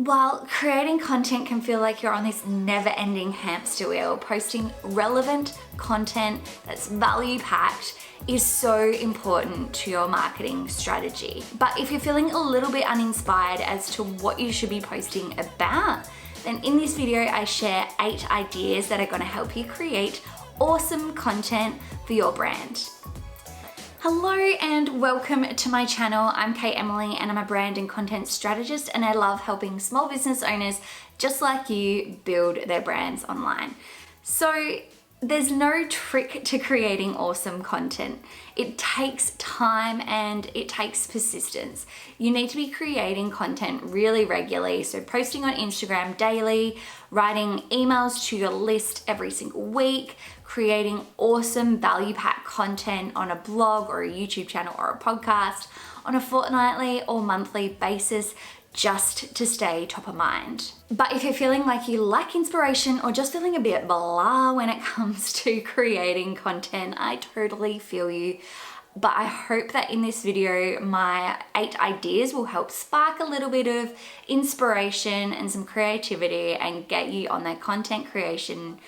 While creating content can feel like you're on this never-ending hamster wheel, posting relevant content that's value-packed is so important to your marketing strategy. But if you're feeling a little bit uninspired as to what you should be posting about, then in this video I share 8 ideas that are going to help you create awesome content for your brand. Hello and welcome to my channel. I'm Kate Emily and I'm a brand and content strategist, and I love helping small business owners just like you build their brands online. So there's no trick to creating awesome content. It takes time and it takes persistence. You need to be creating content really regularly. So posting on Instagram daily, writing emails to your list every single week, creating awesome value-packed content on a blog or a YouTube channel or a podcast on a fortnightly or monthly basis, just to stay top of mind. But if you're feeling like you lack inspiration or just feeling a bit blah when it comes to creating content, I totally feel you. But I hope that in this video, my 8 ideas will help spark a little bit of inspiration and some creativity and get you on that content creation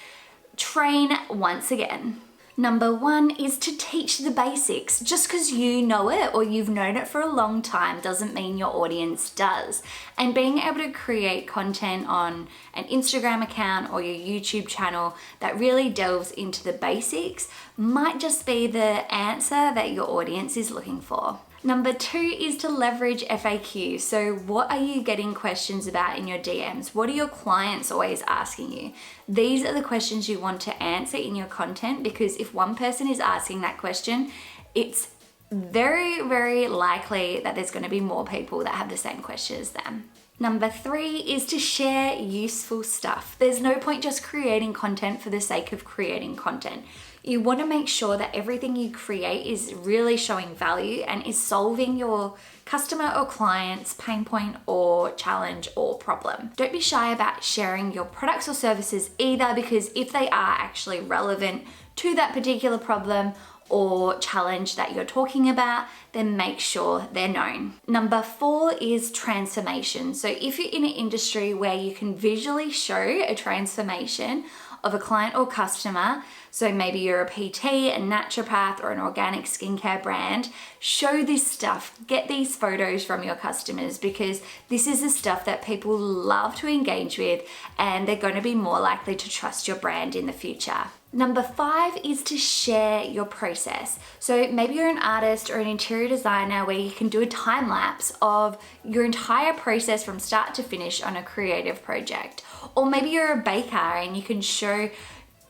train once again. Number 1 is to teach the basics. Just because you know it or you've known it for a long time doesn't mean your audience does. And being able to create content on an Instagram account or your YouTube channel that really delves into the basics might just be the answer that your audience is looking for. Number 2 is to leverage FAQ. So what are you getting questions about in your DMs? What are your clients always asking you? These are the questions you want to answer in your content, because if one person is asking that question, it's very, very likely that there's going to be more people that have the same question as them. Number 3 is to share useful stuff. There's no point just creating content for the sake of creating content. You want to make sure that everything you create is really showing value and is solving your customer or client's pain point or challenge or problem. Don't be shy about sharing your products or services either, because if they are actually relevant to that particular problem or challenge that you're talking about, then make sure they're known. Number 4 is transformation. So if you're in an industry where you can visually show a transformation of a client or customer, so maybe you're a PT, a naturopath, or an organic skincare brand, show this stuff. Get these photos from your customers, because this is the stuff that people love to engage with and they're going to be more likely to trust your brand in the future. Number 5 is to share your process. So maybe you're an artist or an interior designer where you can do a time lapse of your entire process from start to finish on a creative project. Or maybe you're a baker and you can show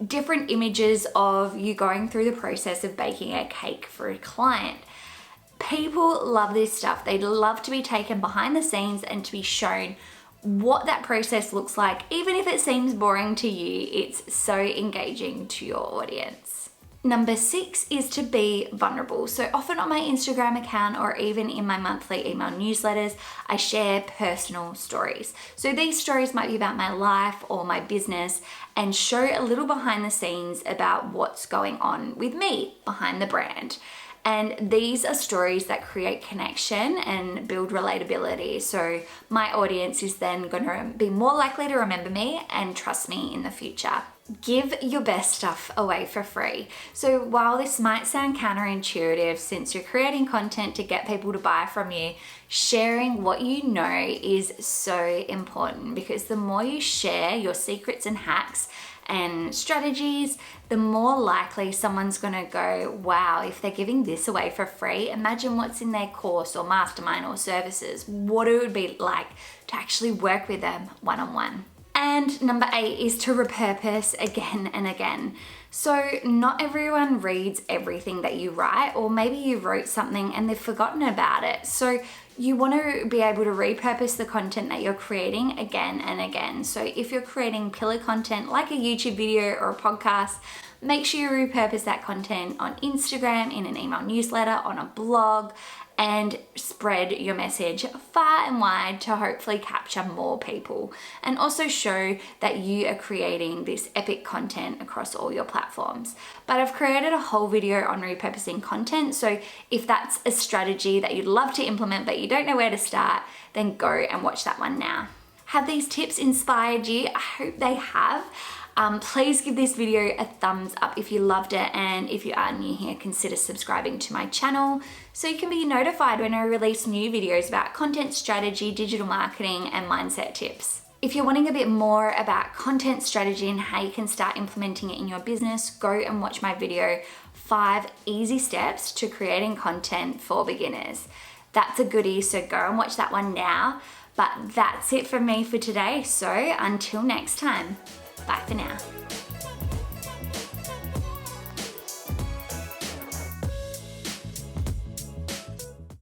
different images of you going through the process of baking a cake for a client. People love this stuff. They love to be taken behind the scenes and to be shown what that process looks like. Even if it seems boring to you, it's so engaging to your audience. Number 6 is to be vulnerable. So often on my Instagram account or even in my monthly email newsletters, I share personal stories. So these stories might be about my life or my business and show a little behind the scenes about what's going on with me behind the brand. And these are stories that create connection and build relatability. So my audience is then going to be more likely to remember me and trust me in the future. Give your best stuff away for free. So while this might sound counterintuitive, since you're creating content to get people to buy from you, sharing what you know is so important, because the more you share your secrets and hacks and strategies, the more likely someone's gonna go, wow, if they're giving this away for free, imagine what's in their course or mastermind or services, what it would be like to actually work with them one-on-one. And number 8 is to repurpose again and again. So not everyone reads everything that you write, or maybe you wrote something and they've forgotten about it. So you want to be able to repurpose the content that you're creating again and again. So if you're creating pillar content like a YouTube video or a podcast, make sure you repurpose that content on Instagram, in an email newsletter, on a blog, and spread your message far and wide to hopefully capture more people, and also show that you are creating this epic content across all your platforms. But I've created a whole video on repurposing content, so if that's a strategy that you'd love to implement but you don't know where to start, then go and watch that one now. Have these tips inspired you? I hope they have. Please give this video a thumbs up if you loved it, and if you are new here, consider subscribing to my channel so you can be notified when I release new videos about content strategy, digital marketing, and mindset tips. If you're wanting a bit more about content strategy and how you can start implementing it in your business, go and watch my video, 5 easy steps to creating content for beginners. That's a goodie, so go and watch that one now. But that's it from me for today, so until next time. Bye for now.